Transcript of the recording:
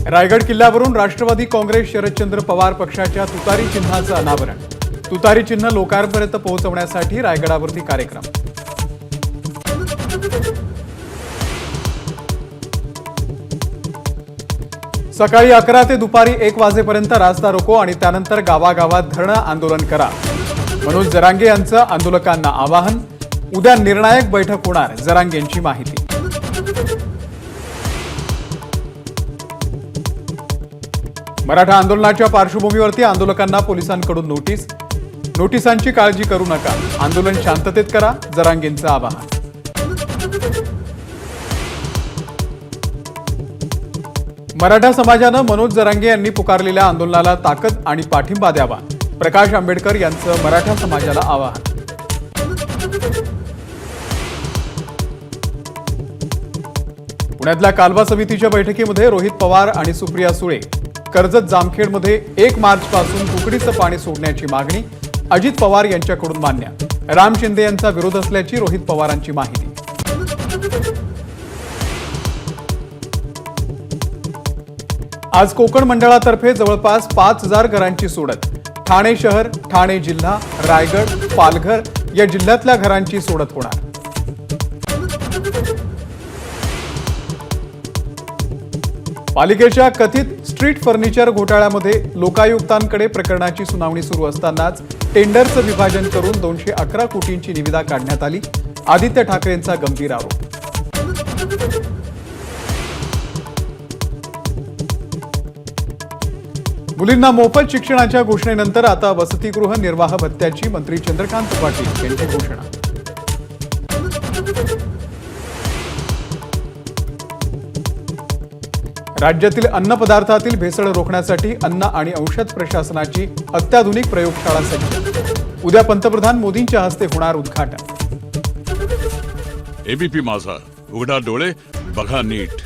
रायगड किल्ल्यावरून राष्ट्रवादी काँग्रेस शरदचंद्र पवार पक्षाच्या तुतारी चिन्हाचं अनावरण। तुतारी चिन्ह लोकांपर्यंत पोहोचवण्यासाठी रायगडावरती कार्यक्रम। सकाळी 11 ते दुपारी 1 वाजेपर्यंत रास्ता रोको आणि त्यानंतर गावागावात धरणं आंदोलन करा। मनोज जरांगे यांचं आंदोलकांना आवाहन। उद्या निर्णायक बैठक होणार, जरांगेंची माहिती। मराठा आंदोलनाच्या पार्श्वभूमीवरती आंदोलकांना पोलिसांकडून नोटिसांची काळजी करू नका, आंदोलन शांततेत करा, जरांगेंचं आवाहन। मराठा समाजानं मनोज जरांगे यांनी पुकारलेल्या आंदोलनाला ताकद आणि पाठिंबा द्यावा, प्रकाश आंबेडकर यांचं मराठा समाजाला आवाहन। पुण्यातल्या कालवा समितीच्या बैठकीमध्ये रोहित पवार आणि सुप्रिया सुळे। कर्जत जामखेडमध्ये 1 मार्चपासून कुकडीचं पाणी सोडण्याची मागणी, अजित पवार यांच्याकडून मान्य। राम शिंदे यांचा विरोध असल्याची रोहित पवारांची माहिती। आज कोकण मंडळातर्फे जवळपास 5000 घरांची सोडत। ठाणे शहर, ठाणे जिल्हा, रायगड, पालघर या जिल्ह्यातल्या घरांची सोडत होणार। पालिकेच्या कथित स्ट्रीट फर्निचर घोटाळ्यामध्ये लोकायुक्तांकडे प्रकरणाची सुनावणी सुरू असतानाच टेंडरचं विभाजन करून 211 कोटींची निविदा काढण्यात आली, आदित्य ठाकरेंचा गंभीर आरोप। मुलींना मोफत शिक्षणाच्या घोषणेनंतर आता वसतिगृह निर्वाह भत्त्याची मंत्री चंद्रकांत पाटील यांची घोषणा। राज्यातील अन्नपदार्थातील भेसळ रोखण्यासाठी अन्न आणि औषध प्रशासनाची अत्याधुनिक प्रयोगशाळा सज्ज। उद्या पंतप्रधान मोदींच्या हस्ते होणार उद्घाटन। एबीपी माझा, उघडा डोळे बघा नीट।